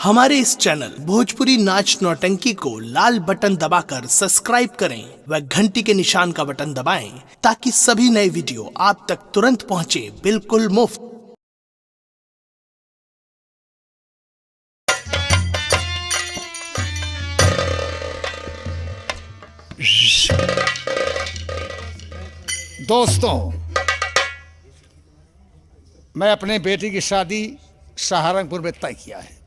हमारे इस चैनल भोजपुरी नाच नौटंकी को लाल बटन दबाकर सब्सक्राइब करें व घंटी के निशान का बटन दबाएं ताकि सभी नए वीडियो आप तक तुरंत पहुंचे बिल्कुल मुफ्त। दोस्तों, मैं अपने बेटी की शादी सहारनपुर में तय किया है।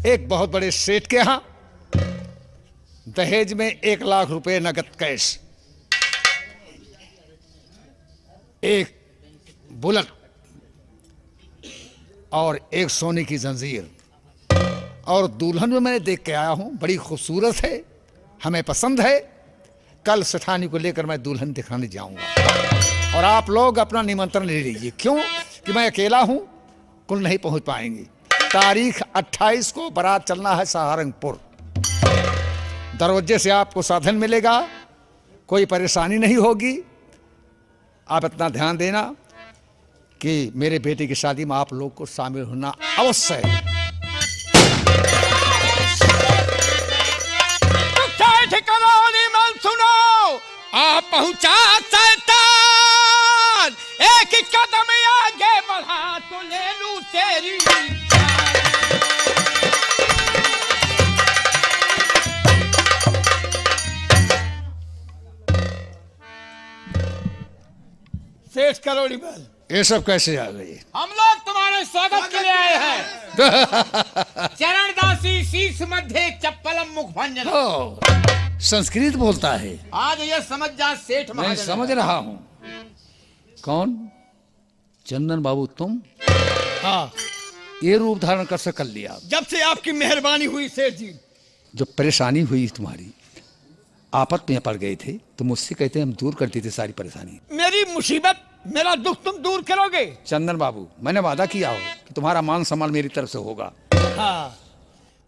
एक बहुत बड़े सेठ के यहाँ दहेज में 1 लाख रुपए नगद कैश, एक बुलेट और एक सोने की जंजीर, और दुल्हन में मैंने देख के आया हूं, बड़ी खूबसूरत है, हमें पसंद है। कल सेठानी को लेकर मैं दुल्हन दिखाने जाऊंगा और आप लोग अपना निमंत्रण ले लीजिए। क्यों कि मैं अकेला हूं, कुल नहीं पहुंच पाएंगे। तारीख 28 को बारात चलना है सहारनपुर। दरवाजे से आपको साधन मिलेगा, कोई परेशानी नहीं होगी। आप इतना ध्यान देना कि मेरे बेटे की शादी में आप लोग को शामिल होना अवश्य है। आप पहुंचा शैतान, एक कदम आगे बढ़ा तो ले लूं तेरी। सेठ करोड़ी बल, ये सब कैसे आ गई? हम लोग तुम्हारे स्वागत के लिए आए हैं। चरणदासी शीश मध्य चप्पलम मुख भंजन। संस्कृत बोलता है। आज ये समझ जा सेठ मैं महाजन। समझ रहा हूं। कौन? चंदन बाबू तुम? हाँ, ये रूप धारण कर कर लिया। जब से आपकी मेहरबानी हुई सेठ जी। जो परेशानी हुई तुम्हारी, आपत में पड़ गए थे, तो मुझसे कहते हम दूर करते थे सारी परेशानी। मेरी मुसीबत, मेरा दुख तुम दूर करोगे? चंदन बाबू, मैंने वादा किया हो कि तुम्हारा मान सम्मान मेरी तरफ से होगा। हाँ,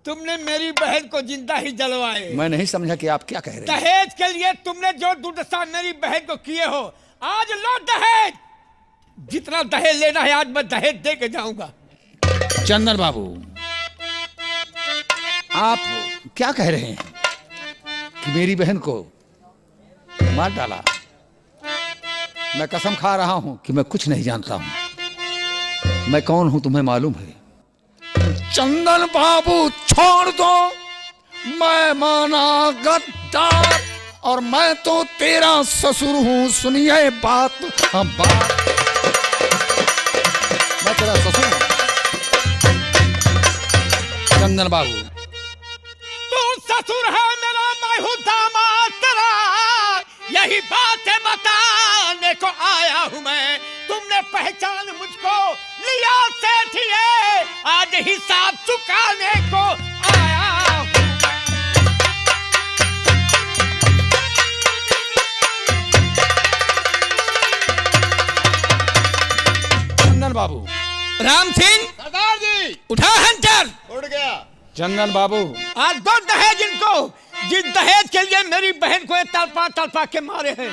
तुमने मेरी बहन को जिंदा ही जलवाए। मैं नहीं समझा कि आप क्या कह रहे हैं। दहेज के लिए तुमने जो दुर्दशा मेरी बहन को किए हो, आज लो दहेज। जितना दहेज लेना है आज मैं दहेज दे के जाऊंगा। चंदन बाबू, आप क्या कह रहे हैं कि मेरी बहन को मार डाला? मैं कसम खा रहा हूं कि मैं कुछ नहीं जानता हूं। मैं कौन हूं तुम्हें मालूम है? चंदन बाबू छोड़ दो, मैं माना गद्दार और मैं तो तेरा ससुर हूं। सुनिए बात, हम बात, मैं तेरा ससुर हूं। चंदन बाबू, तू ससुर है मेरा, मैं हूं दामाद तेरा। यही बातें बताने को आया हूं मैं। तुमने पहचान मुझको लिया सेठिए, आज हिसाब चुकाने को आया हूं। चंदन बाबू। राम सिंह सरदार जी, उठा हंटर। उड़ गया। चंदन बाबू, आज दो दहेज इनको, जिस दहेज के लिए मेरी बहन को तड़पा तड़पा के मारे हैं,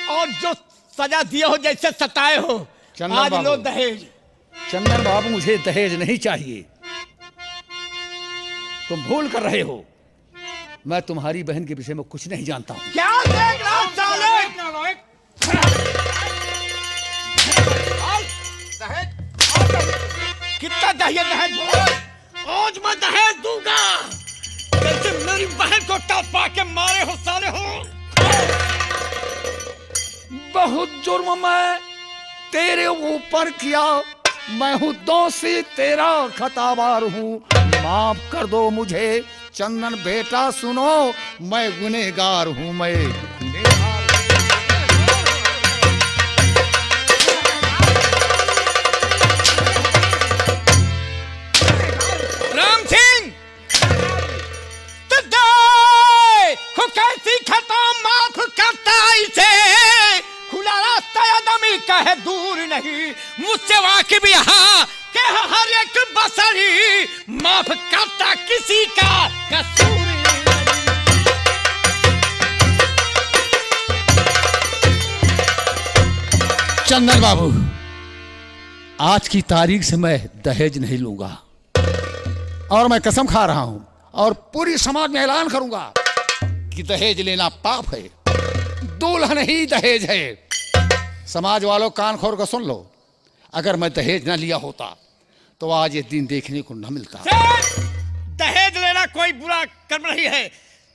और जो सजा दिए हो, जैसे सताए हो, आज लो दहेज। चंदन बाबू, मुझे दहेज नहीं चाहिए। तुम भूल कर रहे हो। मैं तुम्हारी बहन के विषय में कुछ नहीं जानता हूं। क्या देख रहा हूं साले? कितना दहेज बोल? आज मैं दहेज दूंगा। जैसे मेरी बहन को तड़पा के मारे हो साले हो। बहुत जुर्म मैं तेरे ऊपर किया, मैं हूं दोषी, तेरा खतावार हूं, माफ कर दो मुझे। चंदन बेटा सुनो, मैं गुनहगार हूं, मैं गुनहगार। राम सिंह, कैसी खता माफ करता इसे। खुला रास्ता आदमी का है, दूर नहीं। मुझसे वाकिफ यहाँ के हर एक बसरी माफ करता किसी का कसूर नहीं। चंदन बाबू, आज की तारीख से मैं दहेज नहीं लूंगा। और मैं कसम खा रहा हूं और पूरी समाज में ऐलान करूंगा कि दहेज लेना पाप है, दुल्हन ही दहेज है। समाज वालों कान खोल कर सुन लो, अगर मैं दहेज ना लिया होता तो आज ये दिन देखने को न मिलता। दहेज लेना कोई बुरा कर्म नहीं है।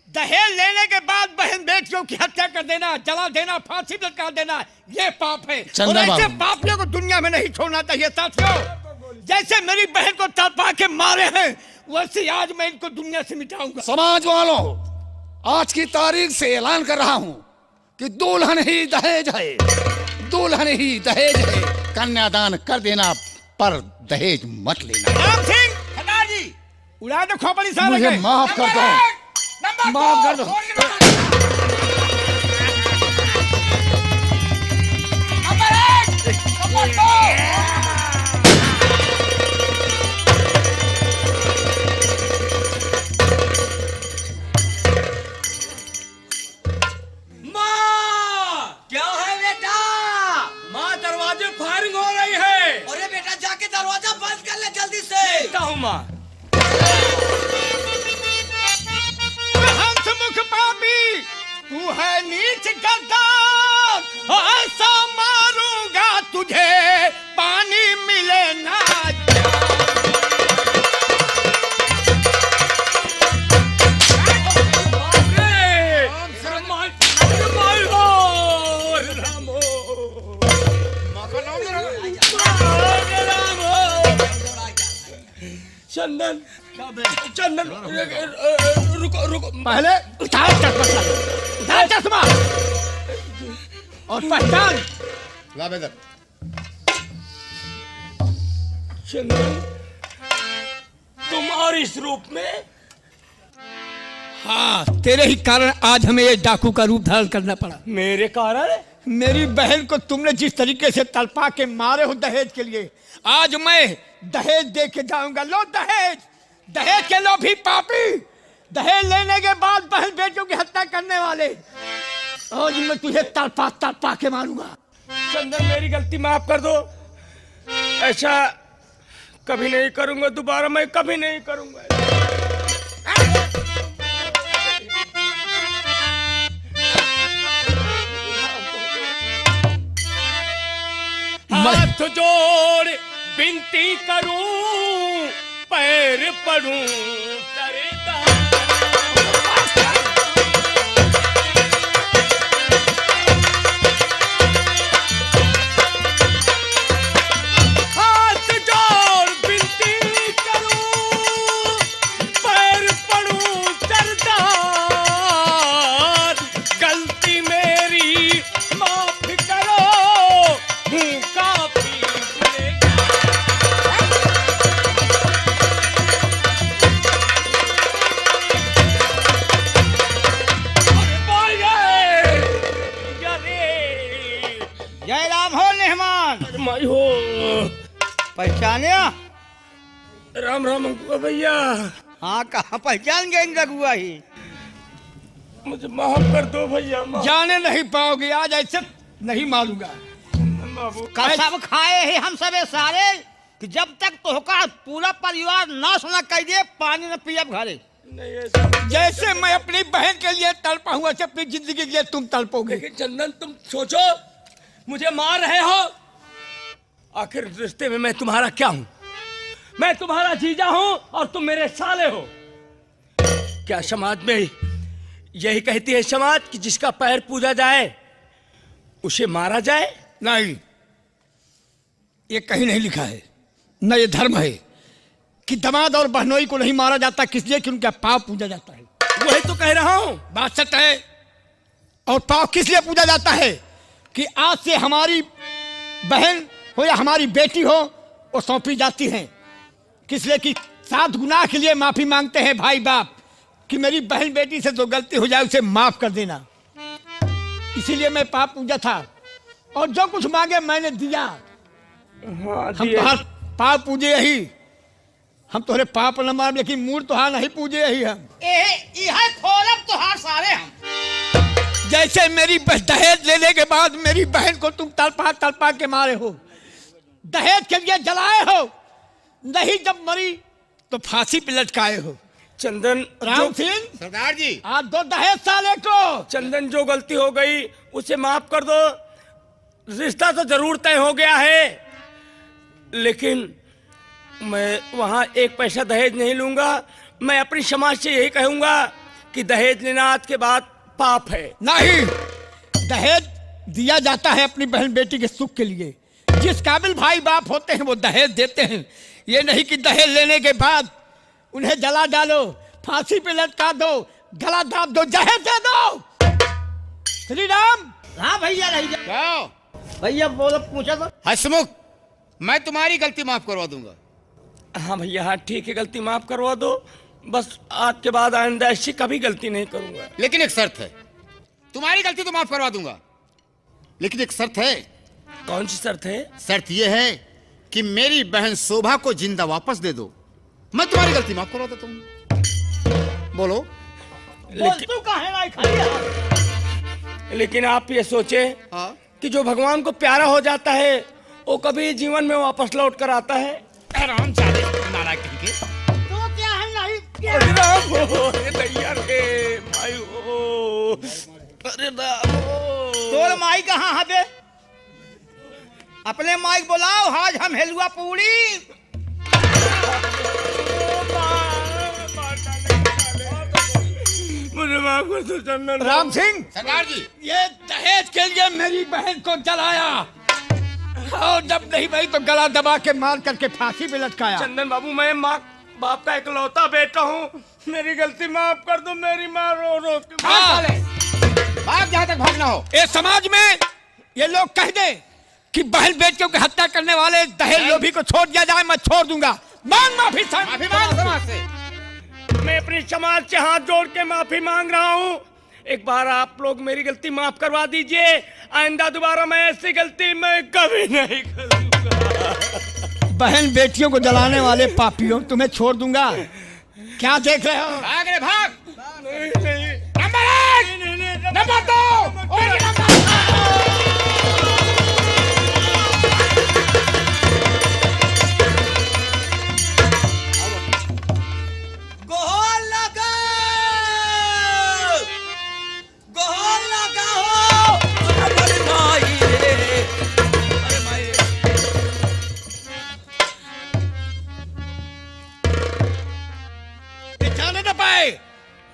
दहेज लेने के बाद बहन बेटियों की हत्या कर देना, जला देना, फांसी लटका देना, ये पाप है। और ऐसे पापियों को दुनिया में नहीं छोड़ना चाहिए साथियों। जैसे मेरी बहन को तड़पा के मारे हैं, वैसे आज मैं इनको दुनिया से मिटाऊंगा। समाज वालों, आज की तारीख से ऐलान कर रहा हूं कि दुल्हन ही दहेज है, दुल्हन ही दहेज है। कन्यादान कर देना पर दहेज मत लेना। राम सिंह जी, उड़ा दो खोपड़ी साले मुझे माफ कर दो, माफ कर दो। हंसमुख पापी, तू है नीच गद्दार, ऐसा मारूंगा तुझे पानी मिले ना। चंदन, चंदन, रुको रुको, पहले उतार चश्मा, उतार चश्मा और पहचान। चंदन, तुम और इस रूप में? हाँ, तेरे ही कारण आज हमें ये डाकू का रूप धारण करना पड़ा। मेरे कारण? मेरी बहन को तुमने जिस तरीके से तड़पा के मारे हो दहेज के लिए, आज मैं दहेज दे के जाऊंगा। लो दहेज, दहेज के लो भी पापी, दहेज लेने के बाद बहन बेटियों की हत्या करने वाले, आज मैं तुझे तड़पा तड़पा के मारूंगा। चंदन, मेरी गलती माफ कर दो, ऐसा कभी नहीं करूंगा दोबारा, मैं कभी नहीं करूंगा। हाथ जोड़ विनती करूं, पैर पड़ूं सरदा। हाथ जोड़ विनती करूं, पैर पड़ूं सरदार, गलती मेरी माफ करो, हूँ काफी माई हो। पहचाने? राम राम भैया। हाँ, कहाँ पहचान गए इन रघुआ ही? मुझे माफ कर दो भैया। जाने नहीं पाओगे, आज ऐसे नहीं मारूंगा। बाबू, कसम खाए हैं हम सबे सारे कि जब तक तोहका पूरा परिवार नाश न कर दिए, पानी न पियब घरे। नहीं ऐसा। जैसे मैं अपनी बहन के लिए तड़पा हुआ से अपनी जिंदगी के लिए तुम तड़पोगे। लेकिन चंदन, तुम सोचो, मुझे मार रहे हो, आखिर रिश्ते में मैं तुम्हारा क्या हूं? मैं तुम्हारा जीजा हूं और तुम मेरे साले हो। क्या समाज में यही कहती है समाज कि जिसका पैर पूजा जाए उसे मारा जाए? नहीं, ये कहीं नहीं लिखा है, न ये धर्म है कि दामाद और बहनोई को नहीं मारा जाता, किस लिए कि उनका पाप पूजा जाता है। वही तो कह रहा हूं। बात सच है। और पाप किस लिए पूजा जाता है कि आज से हमारी बहन हो या हमारी बेटी हो, वो सौंपी जाती हैं। किस लिए कि 7 गुनाह के लिए माफी मांगते हैं भाई बाप कि मेरी बहन बेटी से जो गलती हो जाए उसे माफ कर देना। इसीलिए मैं पाप पूजा था और जो कुछ मांगे मैंने दिया। हाँ, हम तो पाप पूजे ही, हम तोहरे पाप न मार, लेकिन मूल तो नहीं पूजे ही हम। तोहार सारे हम जैसे मेरी दहेज लेने के बाद मेरी बहन को तुम तड़पा तड़पा के मारे हो, दहेज के लिए जलाए हो, नहीं जब मरी तो फांसी पे लटकाए हो। चंदन राम सिंह, सरदार जी, आप दो दहेज साले को। चंदन जो गलती हो गई उसे माफ कर दो। रिश्ता तो जरूर तय हो गया है, लेकिन मैं वहां एक पैसा दहेज नहीं लूंगा। मैं अपनी समाज से यही कहूंगा कि दहेज लेना आज के बाद पाप है। नहीं, दहेज दिया जाता है अपनी बहन बेटी के सुख के लिए। जिस काबिल भाई बाप होते हैं वो दहेज देते हैं। ये नहीं कि दहेज लेने के बाद उन्हें जला डालो, फांसी पे लटका दो, गला दाब दो, दहेज दे दो। श्री राम। हाँ भैया, नहीं जाओ भैया, बोलो, पूछा तो। हसमुख, मैं तुम्हारी गलती माफ करवा दूंगा। हाँ भैया, हाँ ठीक है, गलती माफ करवा दो। बस आज के बाद आइंदा ऐसी कभी गलती नहीं करूंगा। लेकिन एक शर्त है। तुम्हारी गलती तो माफ करवा दूंगा, लेकिन एक शर्त है। कौन सी शर्त है? शर्त यह है कि मेरी बहन शोभा को जिंदा वापस दे दो। मैं तुम्हारी गलती माफ करवा देता हूं। बोलो। लेकिन आप ये सोचे हाँ? कि जो भगवान को प्यारा हो जाता है वो कभी जीवन में वापस लौट कर आता है। आराम चाले नाराज कहेंगे। तो क्या है? नहीं क्या? अरे राम हो, अरे दैया रे, माई हो, अरे राम हो। तोर माई कहाँ है बे? अपने माई बुलाओ, आज हम हेलुआ पूरी। मुझे माफ कर दो चंदन। राम सिंह, सरदार जी, ये दहेज के लिए मेरी बहन को जलाया और जब नहीं भाई तो गला दबा के मार करके फांसी पे लटकाया। चंदन बाबू, मैं माँ बाप का इकलौता बेटा हूँ, मेरी गलती माफ कर दो। मेरी माँ रो रो के भाग जहां तक भागना हो। ये समाज में ये लोग कह दे कि बहन बेटियों की हत्या करने वाले दहेज लोभी को छोड़ दिया जाए। मैं छोड़ दूंगा। मांग माफी। माफी मांग समाज से। मैं अपनी समाज से हाथ जोड़ के माफी मांग रहा हूँ। एक बार आप लोग मेरी गलती माफ करवा दीजिए। आइंदा दोबारा मैं ऐसी गलती मैं कभी नहीं करूंगा। बहन बेटियों को जलाने वाले पापियों, तुम्हें छोड़ दूंगा। क्या देख रहे हो? भाग रे भाग। नहीं, नंबर 1, नंबर 2 और नंबर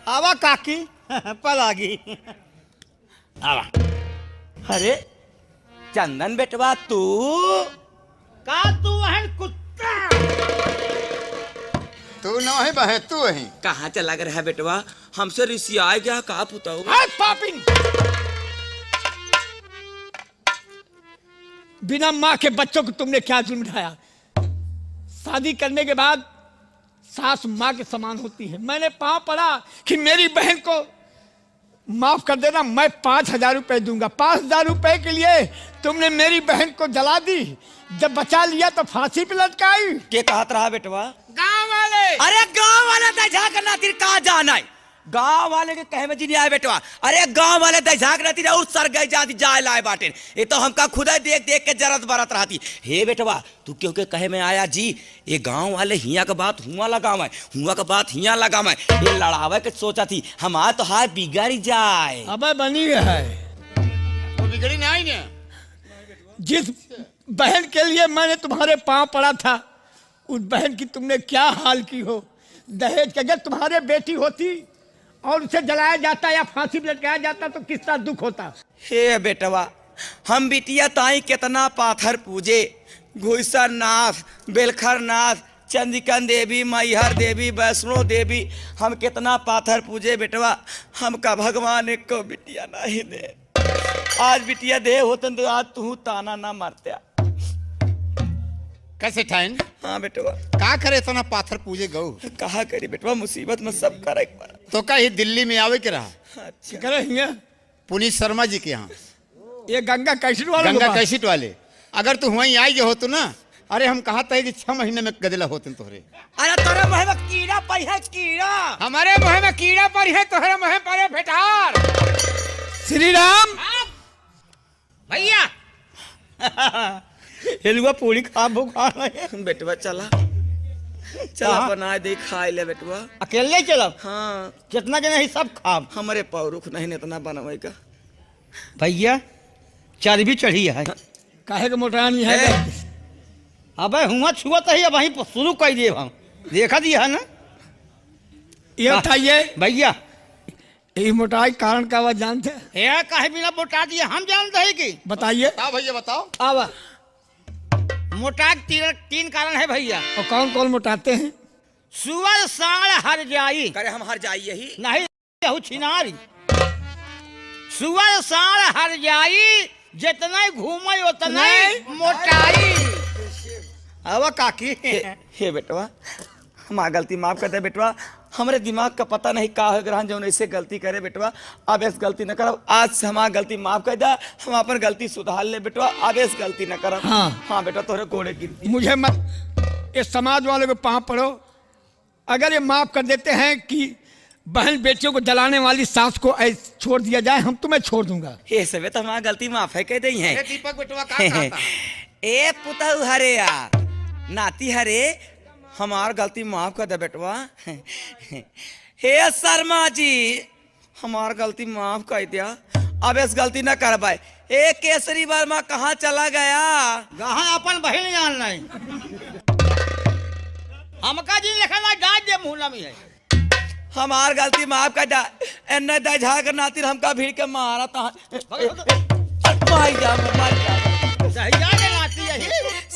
आवा काकी पलागी। आवा। अरे चंदन बेटवा, तू का तू है कुत्ता? तू न है बहे, तू है। कहाँ चला गया है बेटवा? हमसे रिसिया गया, कहा पुताऊ? पापिन, बिना माँ के बच्चों को तुमने क्या जुल्म ढाया? शादी करने के बाद सास माँ के समान होती है। मैंने पांव पड़ा कि मेरी बहन को माफ कर देना। मैं 5,000 रुपए दूंगा। 5,000 रुपए के लिए तुमने मेरी बहन को जला दी। जब बचा लिया तो फांसी पे लटकाई। के कहत रहा बेटवा? गांव वाले। अरे गांव वाले दझा करना तीर कहाँ जाना है? गांव वाले के कहे में जी नहीं आए बेटवा। अरे गांव वाले दझाक रहती रहा, उस सर गई जाती जाए लाए बाटे। ये तो हमका खुदा देख देख के जरत बरत रहती। हे बेटवा, तू क्यों के कहे में आया जी? ये गांव वाले हिया का बात हुआ लगाव है, हुआ का बात हिया लगाव है। ये लड़ावे के सोचा थी हमारा तो हाथ बिगड़ जाए। अब बनी है तो बिगड़ी नहीं ना। जिस बहन के लिए मैंने तुम्हारे पांव पड़ा था, उस बहन की तुमने क्या हाल की हो। दहेज के अगर तुम्हारे बेटी होती और उसे जलाया जाता या फांसी पे लटकाया जाता तो कितना दुख होता। हे बेटवा, हम बिटिया ताई कितना पाथर पूजे। घुसर नाथ, बेलखर नाथ, चंदिकन देवी, मैहर देवी, वैष्णो देवी, हम कितना पाथर पूजे बेटवा। हमका भगवान एक को बिटिया नहीं दे। आज बिटिया दे होतन तो आज तू ताना ना मारते। कैसे ठाइन? हाँ बेटवा। का करे इतना पाथर पूजे गौ? कहा करी बेटवा, मुसीबत में सब करे एक बार। तो का ही दिल्ली में आवे के रहा? अच्छा। करे हिंगे? पुनीत शर्मा जी के यहाँ। ये गंगा कैसेट वाले गंगा कैसेट वाले। अगर तू वहीं आई हो तो ना, अरे हम कहा था कि 6 महीने में गदला होते तोहरे। अरे तोरे मुँह में कीड़ा पड़ी है, कीड़ा। हमारे मुँह में कीड़ा पड़ी है, तोहरे मुँह पर फेटार। श्री राम भैया हेलुआ पूरी खा भूखा रहे। बेटवा चला। चला कहाँ? बना दे खाए ले बेटवा। अकेले चलब? हाँ कितना जने ही सब खाब? हमारे पौरुख नहीं इतना बनवे का। भैया चर्बी चढ़ी है, काहे के मोटानी है? अबे हुआ छुआ तो ही वहीं शुरू कर दिए हम, देखा दिया है ना। ये बताइए भैया, ये मोटाई कारण का वह जानते हैं? काहे बिना मोटा दिए हम जानते हैं कि? बताइए। हाँ भैया बताओ। अब मोटा तीन कारण है भैया। और कौन कौन मोटाते हैं? सुअर साढ़ हर जाई। करे हम हर जाइए ही नहीं यहू छिनारी। सुअर साढ़ हर जाई, जितना घूमे उतना मोटाई। अब काकी हे बेटवा, हमारा गलती माफ कर दे बेटवा। हमारे दिमाग का पता नहीं का है ग्रहण जो ऐसे गलती करे बेटवा। अब ऐसे गलती न करो, आज से हमारा गलती माफ कर दे। हम अपन गलती सुधार ले बेटवा, अब ऐसे गलती न करो। हाँ बेटा तोरे कोड़े गिनती। मुझे मत इस समाज वालों के पाँव पड़ो। अगर ये माफ कर देते हैं कि बहन बेटियों को जलाने वाली सास को ऐसे छोड़ दिया जाए, हम तुम्हें छोड़ दूंगा। ये सब तो हमारा गलती माफ है कह दई है। दीपक बेटवा कहाँ ए पुतहु हरे या नाती हरे, हमार गलती माफ कर दे बेटवा। हे शर्मा जी, हमार गलती माफ कर दिया, अब इस गलती न कर पाए। ए केसरी वर्मा कहाँ चला गया? कहाँ अपन बहन जान नहीं। हमका जी लिखा ना डाल दे मुहला में है। हमार गलती माफ कर दे। एने दे झाकर नाती हमका भीड़ के मारा था। मार जा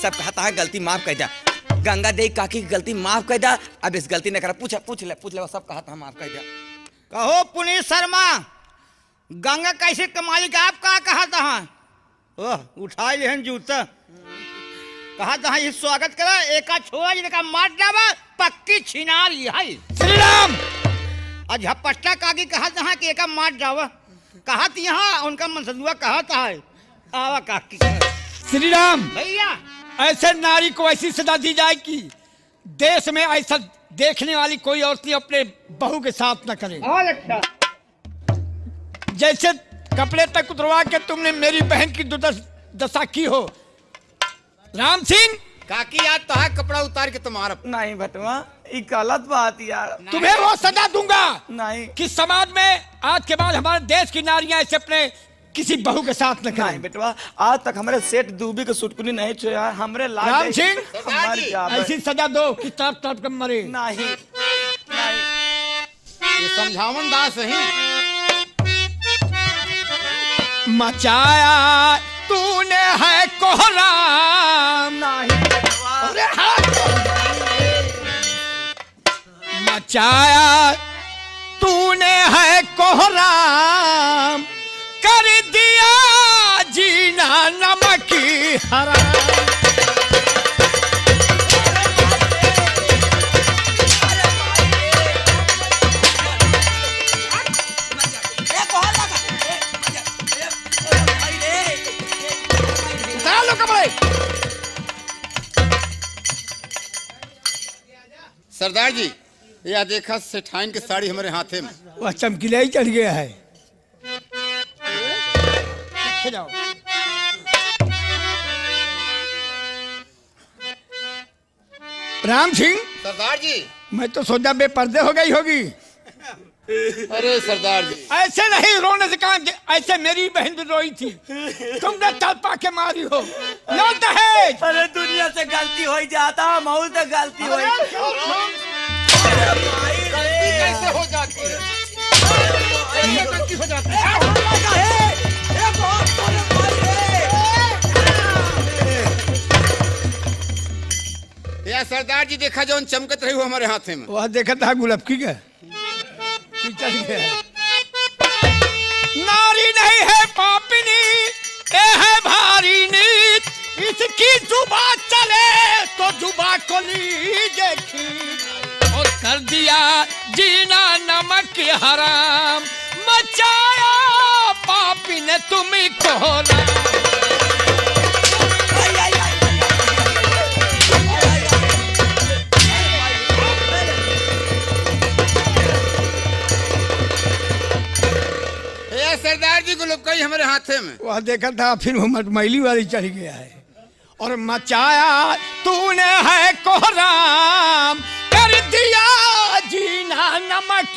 सब कहता है गलती माफ कर जा। गंगा देवी काकी की गलती माफ कर दा, अब इस गलती न कर। पूछ ले सब कहा था माफ कर दिया। कहो पुनीत शर्मा, गंगा कैसे कमाई का आप कहा था? ओह उठा ले जूता, कहा था ये स्वागत करा। एक छोड़ा जिनका मार डावा पक्की छिना ली है। श्री राम आज झपट्टा काकी कहा था कि एक मार डावा, कहा थी यहाँ उनका मनसदुआ कहा था। आवा काकी। श्री राम भैया, ऐसे नारी को ऐसी सजा दी जाए कि देश में ऐसा देखने वाली कोई औरत अपने बहू के साथ न करे। अच्छा। जैसे कपड़े तक उतरवा के तुमने मेरी बहन की दुर्दशा की हो। राम सिंह काकी आज तो है कपड़ा उतार के तुम्हारा। नहीं बटवा, ये गलत बात यार। तुम्हें वो सजा दूंगा नहीं कि समाज में आज के बाद हमारे देश की नारियां ऐसे अपने किसी बहू के साथ न नहीं करें। बेटवा, आज तक हमारे सेठ दूबी के सुटकुनी नहीं छुआ। हमरे राम सिंह ऐसी सजा दो कि तरफ तरफ कर मरे। नहीं ये समझावन दास ही मचाया तूने है कोहराम। अरे मचाया तूने है कोहराम, कर दिया जीना नमकी हराम। उतार लो कपड़े। सरदार जी, यह देखा सेठाइन की साड़ी हमारे हाथे में। वह चमकीला ही चढ़ गया है। जाओ। राम सिंह सरदार जी, मैं तो सोचा बेपर्दे हो गई होगी। अरे सरदार जी, ऐसे नहीं रोने से काम, ऐसे मेरी बहन भी रोई थी, तुमने तड़पा के मारी हो। लो दहेज। अरे दुनिया से गलती हो जाता, मऊ से गलती हो। गलती कैसे हो जाती है? गलती हो जाती है। या सरदार जी देखा जो चमकत रही हो हमारे हाथे में। वह देखा था गुलाबकी का चढ़ गया। नारी नहीं है पापिनी, ये है भारी नीत, इसकी जुबान चले तो जुबा को लीजिए खींच, और कर दिया जीना नमक हराम, मचाया पापी ने तुम्हें कोहरा। सरदार जी को लोग कई हमारे हाथे में। वह देखा था फिर वो मटमैली वाली चढ़ गया है। और मचाया तूने है कोहराम, कर दिया जीना नमक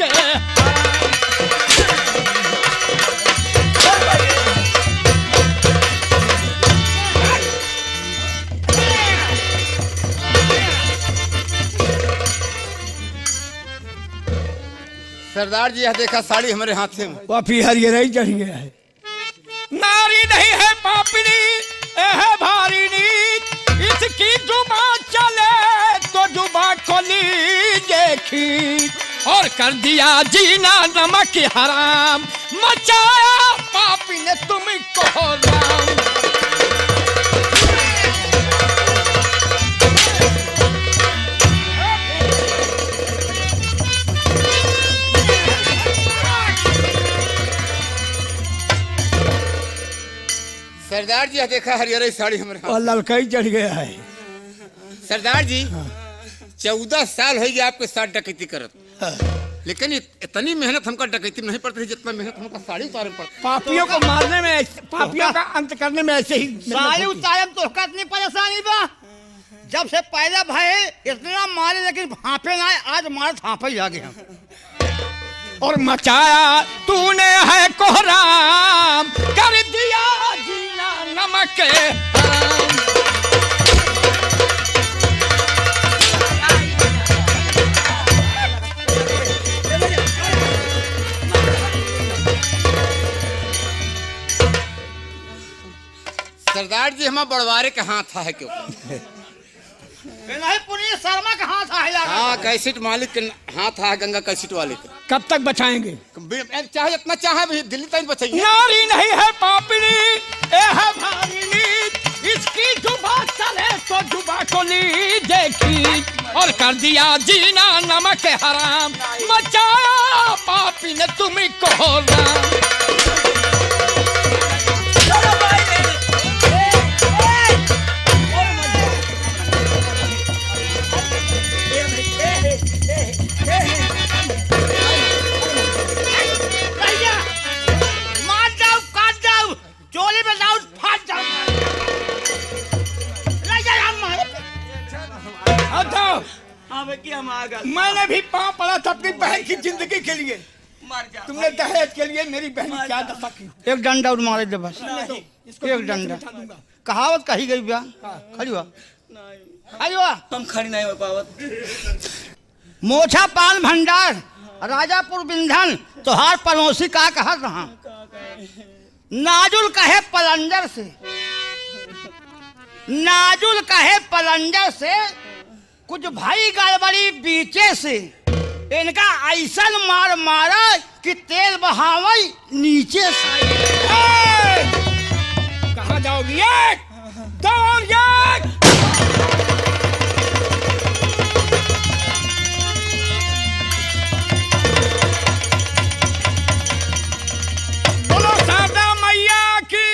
सरदार जी यह देखा साड़ी हमारे हाथ में। वापी हरियर ही चढ़ गया है। नारी नहीं है पापनी है भारी नीच, इसकी जुबान चले तो जुबान को लीजिए खींच, और कर दिया जीना नमक हराम, मचाया पापी ने तुमको राम। सरदार जी यह देखा हरियर साड़ी हमारे हाथ। और ललका ही चढ़ गया है। सरदार जी 14 साल हो गया आपके साथ डकैती करत, लेकिन इतनी मेहनत हमका डकैती में नहीं पड़ती जितना मेहनत हमका साड़ी उतारे में पड़ती। पापियों को मारने में, पापियों का अंत करने में ऐसे ही साड़ी उतारे तो कितनी परेशानी बा। जब से पहले भाई इतना मारे लेकिन भापे ना, आज मार भापे ही आ गया। और मचाया तूने है कोहराम, कर दिया जीना नमक हराम। सरदार जी हमारा बड़वारे के हाथ है क्यों? नहीं पुलिस शर्मा का हाथ है। हाँ कैसेट मालिक के हाथ है, गंगा कैसेट वाले के। कब तक बचाएंगे? चाहे जितना चाहे भी दिल्ली तक बचाइए। नारी नहीं है पापनी ए है भारी नीच, इसकी जुबान चले तो जुबान को लीजिए खींच, और कर दिया जीना नमक हराम, मचाया पापी ने तुमको राम। मार जाओ, काट जाओ, चोली में जाओ, फाट जाओ। हटाओ। हाँ बेटी हम आ गए। मैंने भी पाँव पड़ा था अपनी बहन की जिंदगी के लिए। तुमने दहेज के लिए मेरी बहन की क्या दशा की। एक डंडा और मारे दे बस, एक डंडा। कहावत कही गई बा। खड़ी हुआ, खड़ी हुआ। हम खड़ी नहीं हो पावत। मोछा पान भंडार राजापुर बिंधन तोहार पड़ोसी का कहत रहा, नाजुल कहे पलंजर से, नाजुल कहे पलंजर से, कुछ भाई गड़बड़ी बीचे से, इनका ऐसा मार मारा कि तेल बहावई नीचे से। कहाँ जाओगी? एक दौड़ एक। बोलो शारदा मैया की।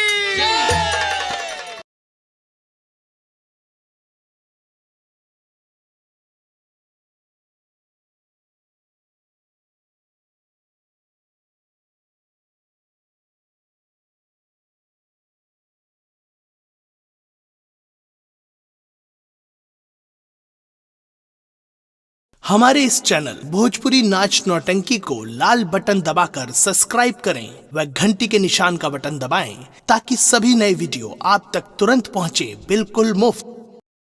हमारे इस चैनल भोजपुरी नाच नौटंकी को लाल बटन दबाकर सब्सक्राइब करें व घंटी के निशान का बटन दबाएं ताकि सभी नए वीडियो आप तक तुरंत पहुंचे बिल्कुल मुफ्त।